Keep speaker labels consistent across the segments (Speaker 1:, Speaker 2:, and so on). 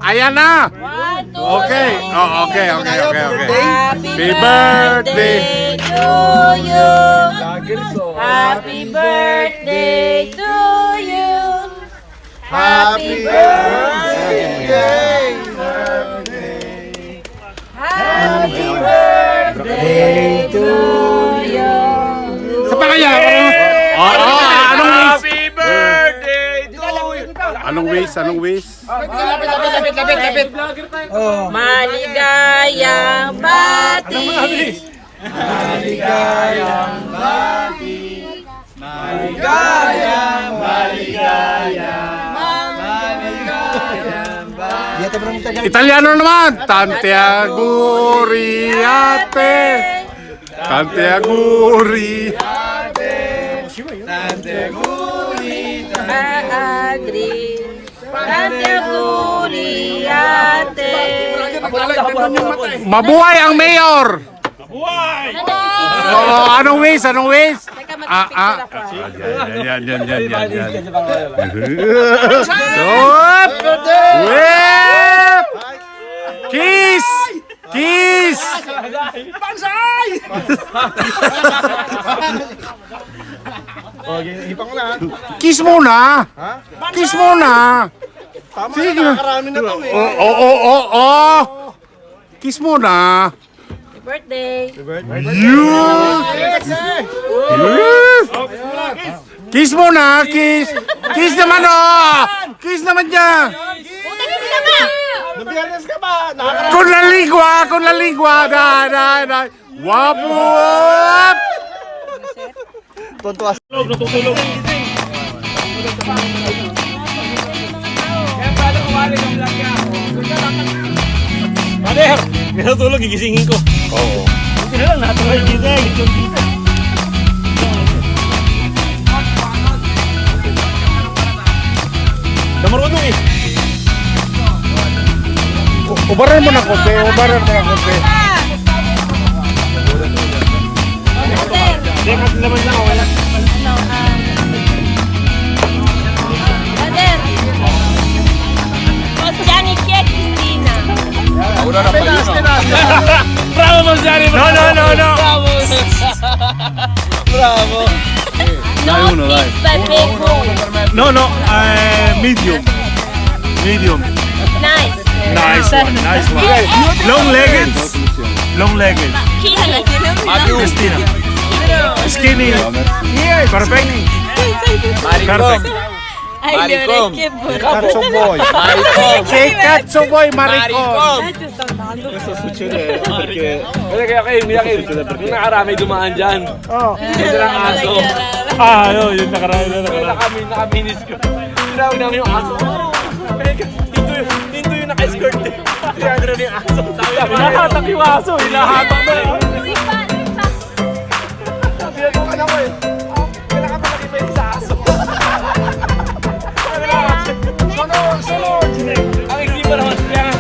Speaker 1: Ayan na.
Speaker 2: 1, 2,
Speaker 1: Okay. Oh, okay.
Speaker 2: Happy
Speaker 1: birthday
Speaker 2: to you. Happy birthday to you. Happy birthday. Happy birthday to you.
Speaker 1: Sa pa kaya? Anong wish?
Speaker 3: Happy birthday to you!
Speaker 1: Anong wish?
Speaker 3: Lapit.
Speaker 2: Maligayang bati.
Speaker 1: Italiano naman. Tanti auguriate. Tanti auguri.
Speaker 2: Agri. Tante auguri ate.
Speaker 1: Mabuhay ang mayor. Oh, anong wish?
Speaker 2: Teka, mag-picture ako.
Speaker 1: Yan. Stop! Whip! Kiss! Kiss muna! Kiss muna! Sige.
Speaker 3: Nakarami na to eh.
Speaker 1: Oh! Kiss muna!
Speaker 2: Birthday.
Speaker 1: Kiss muna! Kiss naman oh! Kiss naman niya!
Speaker 3: Nabiyernes ka ba? Nakarami.
Speaker 1: Con la lingua! Dai! Wap!
Speaker 3: Tuntua.
Speaker 4: Natutulog. Pader, natutulog, gigisingin ko.
Speaker 1: Oo.
Speaker 4: Hindi na lang, natulog gising. Namarunong eh.
Speaker 1: Ubaran mo na konti.
Speaker 4: Hindi, kasi naman lang, wala.
Speaker 2: Brother. Johnny Kia Cristina.
Speaker 4: Bravo, Monzari! No! Bravo!
Speaker 2: No kiss but big home.
Speaker 4: No, medium.
Speaker 2: Nice.
Speaker 4: Nice one. Long legged. Christina. Skinny. Perfect.
Speaker 1: Katso boy. Katso boy, Maricon.
Speaker 3: Yung nakarami dumaan dyan. Ito lang aso.
Speaker 4: Yun nakarami.
Speaker 3: Nakaminis ko. Tinawag namin yung aso. Tinto yung naka-skirt eh. Tinawag namin yung aso. Hinahatak yung aso. Hinahatak na eh. Pinagkukan ako eh. Kailangan malaki pa yung sa aso. Sunod! Ang eksipa naman siya.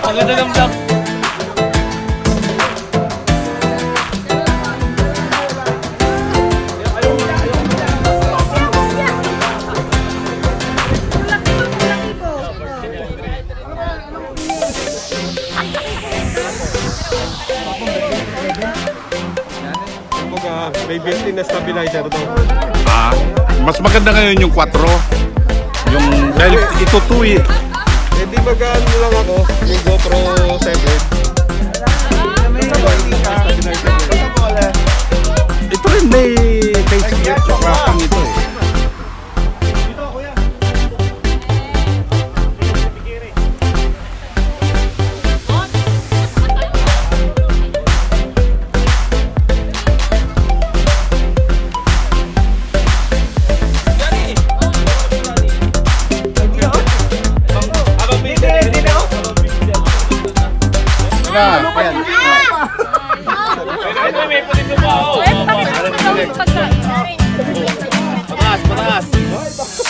Speaker 3: Ang ganda ng vlog.
Speaker 5: May built-in na stabilizer daw.
Speaker 1: Mas maganda ngayon yung 4. Dahil ito 2 eh.
Speaker 5: Eh di ba gaano lang ako, yung GoPro 7.
Speaker 1: Ito rin may Facebook tsaka pang ito eh. na.
Speaker 3: May putin ko pa ako. Pataas, pataas.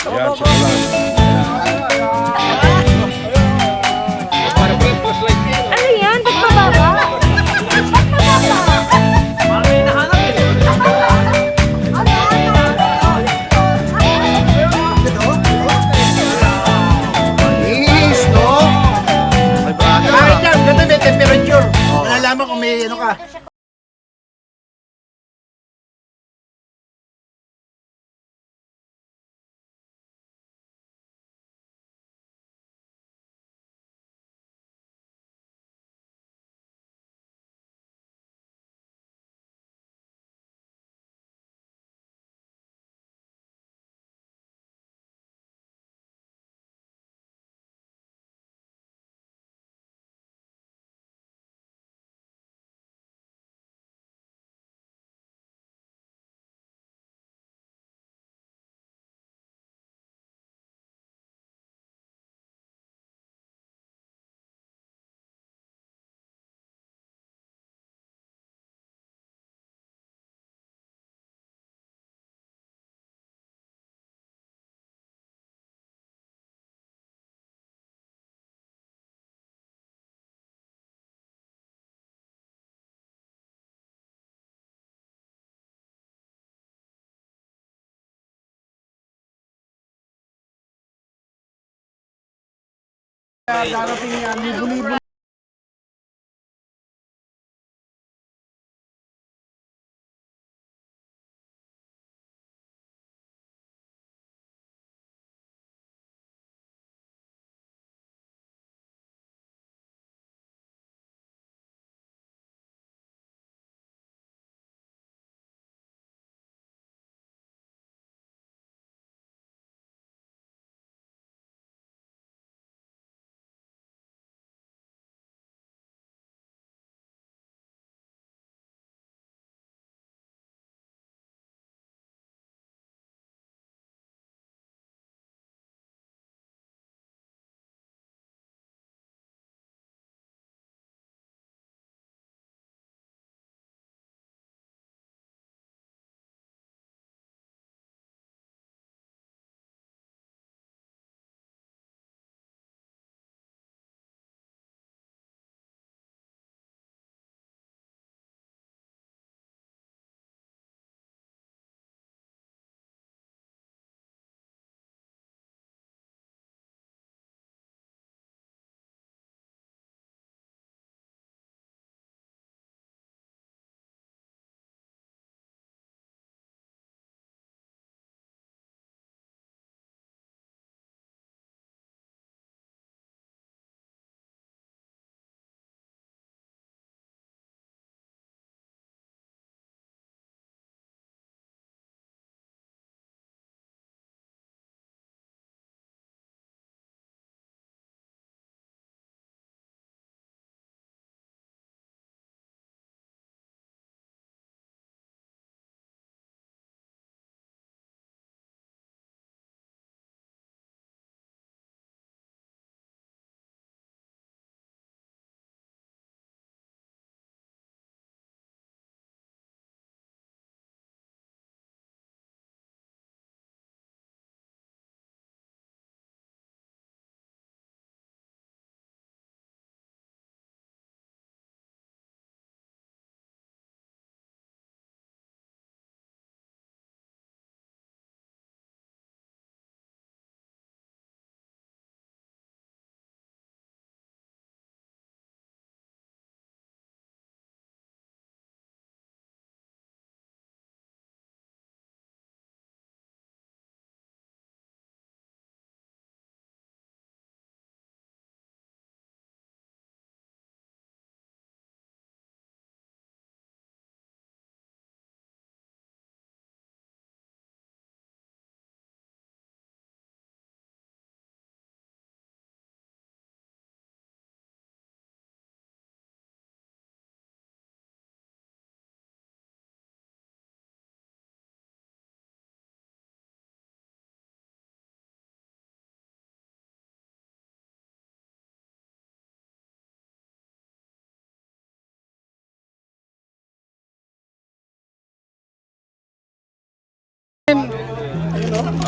Speaker 1: Yan, chocolate.
Speaker 2: Ano yan? Ba't mababa? Ba't mababa?
Speaker 6: Is, no? Kahit yan, ganda may temperature. Malalaman kung may ano ka.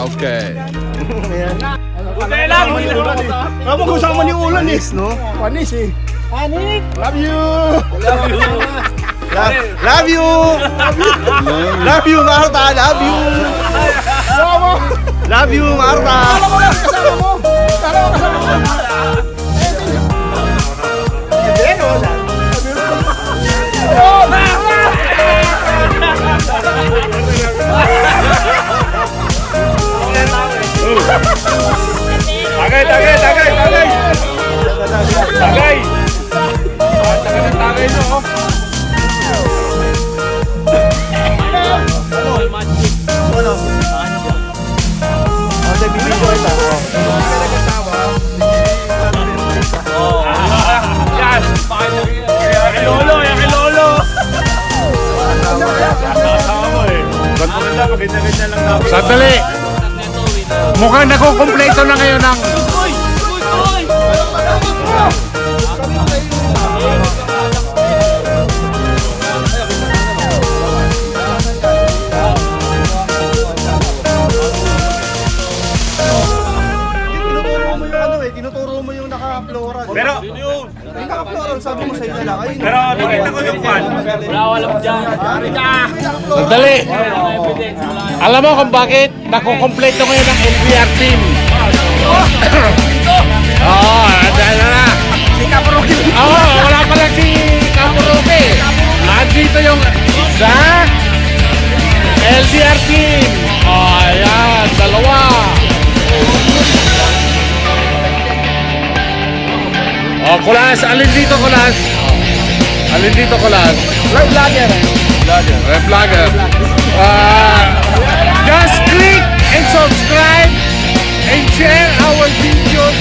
Speaker 1: Okay.
Speaker 3: Buti lang.
Speaker 6: Kamu kung saan man yung ulan eh. Panis, no? Panis eh. Panik! Love you! Love you! Love you, Marta! Love you! Love you, Marta! Kala mo lang kasama mo! Kala mo kasama mo! Hindi, wala.
Speaker 4: Tagay, tagay, tagay, tagay! Tagay! Tagay ng tagay nyo, oh. Yan! Yan kay Lolo, yan kay Lolo! Kasama mo eh. Ganto rin lang, ganyan-ganyan lang dapat.
Speaker 1: Sandali! Mukhang nakukumpleto na ngayon ng...
Speaker 6: Tinuturo mo yung naka-floral.
Speaker 4: Pero,
Speaker 6: Naka-floral, sabi mo sa'yo na lang. Ayun.
Speaker 4: pero nakita ko yung fan.
Speaker 1: Sandali! Alam mo kung bakit nakukumpleto ngayon ng LBR team? Oo, dahil na.
Speaker 6: Si Kapuruki.
Speaker 1: Oo, wala pala si Kapuruki. Andito yung isa LBR team. Oh, ayan, dalawa. Oh, Kulas, alin dito Kulas? Alin dito Kulas?
Speaker 6: Vlogger.
Speaker 1: Vlogger. Just click and subscribe and share our videos.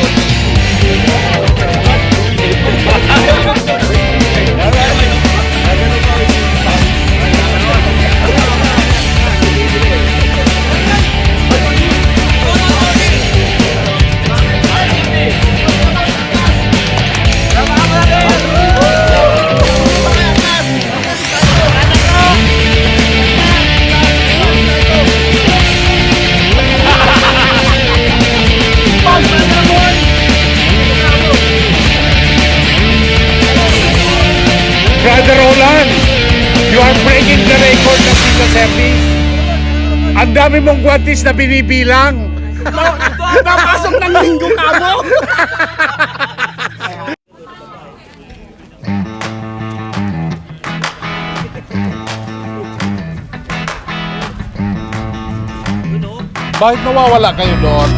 Speaker 1: Brother Roland, you are breaking the record ng Tita Service. Ang dami mong guantes na binibilang.
Speaker 6: Napasok ng linggo ka mo.
Speaker 1: Bakit nawawala kayo doon?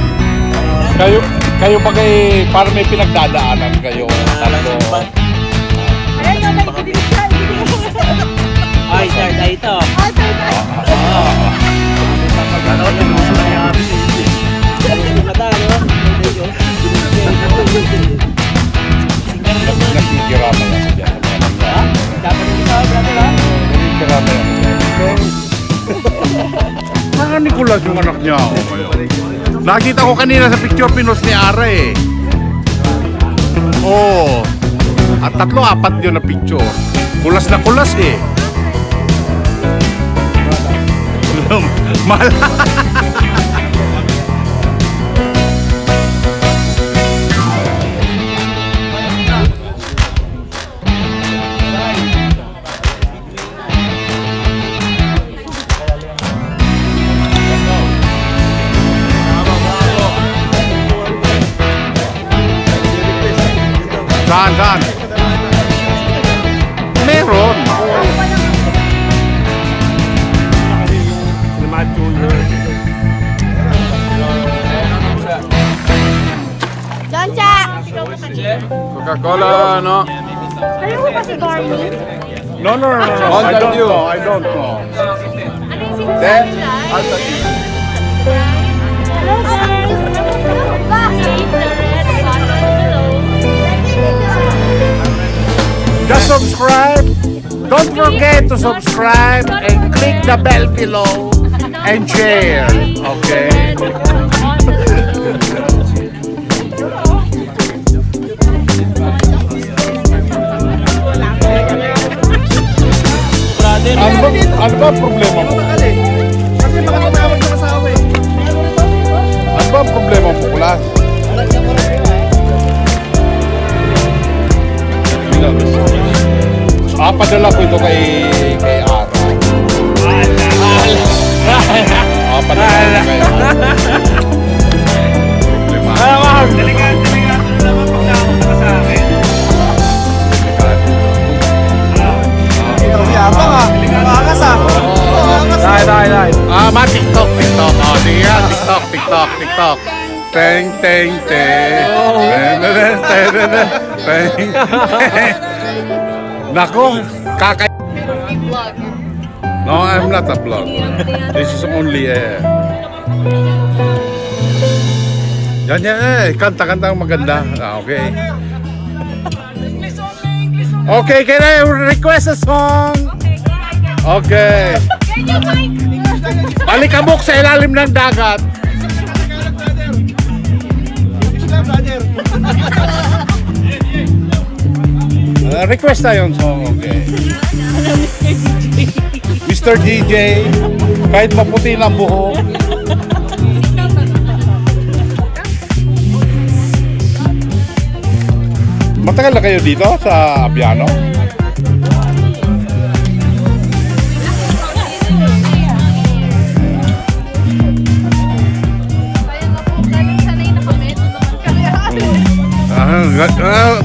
Speaker 1: Kayo pa para may pinagdadaanan kayo. Tatlo.
Speaker 2: Ayun, may ididilig siya.
Speaker 3: Ay, ito.
Speaker 1: Nakikirama yan sa dyan. Nakikirama yan sa dyan. Saka Nicolas yung anak niya ako ngayon. Nakita ko kanina sa picture pinos ni Ara eh. Oo. At 3-4 yun na picture. Kulas na kulas eh. Mahal. Saan? Meron.
Speaker 2: Doncha!
Speaker 1: Coca-Cola, no?
Speaker 2: Kayo mo ba si Carmen?
Speaker 1: No. I don't know.
Speaker 2: Ano yung
Speaker 1: Then,
Speaker 2: sinasabi? Hello guys! Hit the red button below.
Speaker 1: just subscribe. Don't forget to subscribe and click the bell below and share. Okay? Ano ba problema mo?
Speaker 6: Kasi baka tumawag yung asawa eh.
Speaker 1: Nicolas. Padala ko ito kay Ara. Padala ko kay Ara.
Speaker 3: Malamang, delikado naman pag nakapunta ka sa akin.
Speaker 5: Yabang ah. Makakas ah.
Speaker 3: Dahil.
Speaker 1: TikTok. Oh, sige yan. TikTok. Teng. Nako, No, I'm not a vlogger. This is only Yan. Kanta ang maganda. Okay. Okay, can I request a song? Okay. Alikabok sa ilalim ng dagat. Request tayo yung song, okay. Mr. DJ, kahit maputi ng buhok. Matagal na kayo dito sa Abiano?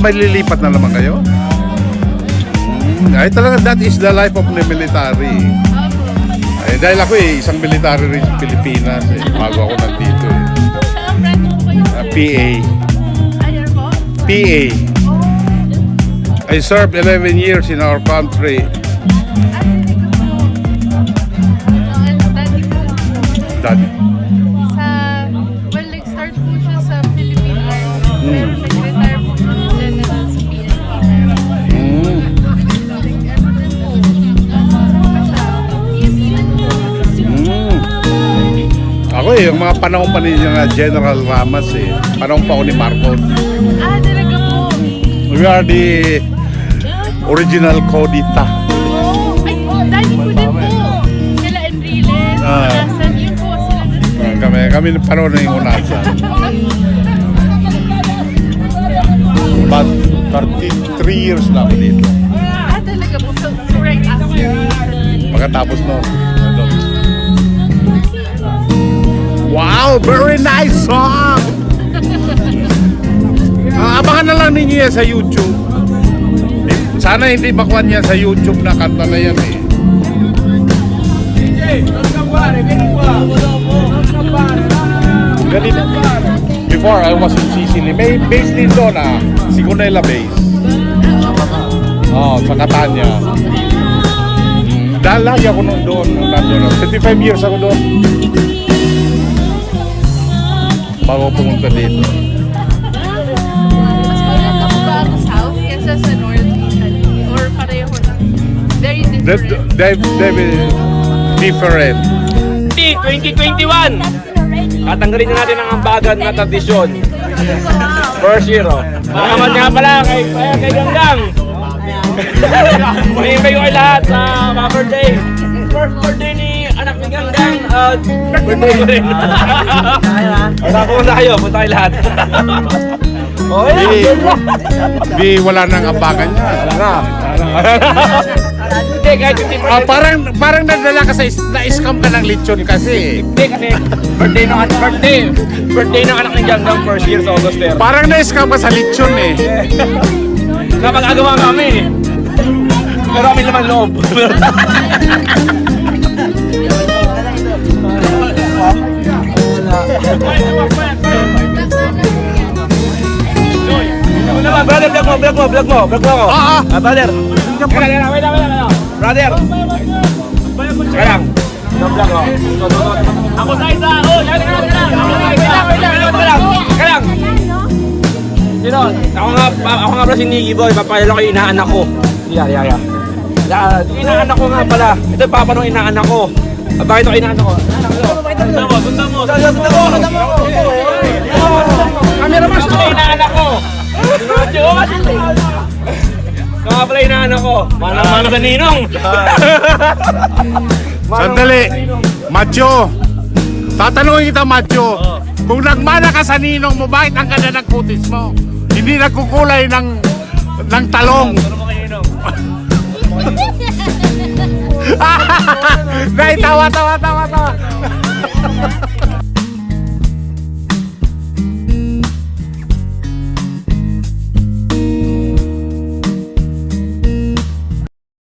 Speaker 1: May lilipat na naman kayo? Ay talaga, that is the life of the military. Ay, dahil ako isang military rin sa Pilipinas bago ako nandito PA. I served 11 years in our country. Daddy.
Speaker 2: Nag-start po siya sa Philippine Army. Pero nag-retire po siya general sa
Speaker 1: Ako yung mga panahon pa niya General Ramos panahon pa ako ni Marcos.
Speaker 2: Talaga po.
Speaker 1: We are the original Codita.
Speaker 2: Ay, dati po din po. Sila Enriles, Unasan, yun po sila din.
Speaker 1: Kami panahon na yung Unasan. But 33 years na ako dito.
Speaker 2: Talaga po. So right after.
Speaker 1: Pagkatapos nun. Wow, very nice song! Abangan na lang ninyo yan sa YouTube. Sana hindi makuha niya sa YouTube na kanta na yan Ganito. Before I was in Sicily, may base din doon Sigonella base. Sa Catania. Dahil lagi ako doon. 35 years ako doon. Bago pumunta dito.
Speaker 2: Mas maganda po ba ang south kesa sa north? Or pareho lang? Very different.
Speaker 1: They're different.
Speaker 3: 2021! Tatanggalin na natin ang ambagan na tradisyon. First year, Salamat nga pala kay Ganggang. May kayo kay lahat sa mga birthday. First birthday ni anak ni Ganggang. Birthday ko rin. Punta kayo lahat.
Speaker 1: Di wala nang ambagan niya.
Speaker 3: Hindi, kahit 50%.
Speaker 1: Parang nadala ka na-scam ka ng lechon kasi.
Speaker 3: Hindi, kasi birthday ng anak ni Ganggang first year sa August 3.
Speaker 1: Parang na-scam ka sa lechon
Speaker 3: Napag-agawa kami. Pero kami naman loob. Brother, vlog mo ako. Brother. Wait lang. Brother. Kaya lang. Vlog ko. Ako sa isa. Kaya lang. Sino? Ako nga pala si Nicky Boy. Papayalo ko yung inaanak ko. Yeah. Inaanak ko nga pala. Ito yung papa nung inaanak ko. Bakit ako inaanak ko? Sundan mo. Camera mo siya. Inaanak ko. Kaya pala inaanak ko. Mana sa ninong.
Speaker 1: Sandali. Macho. Tatanungin kita, Macho. Kung nagmana ka sa ninong mo, bakit ang ganda ng kutis mo? Hindi nagkukulay ng talong. Dahil tawa.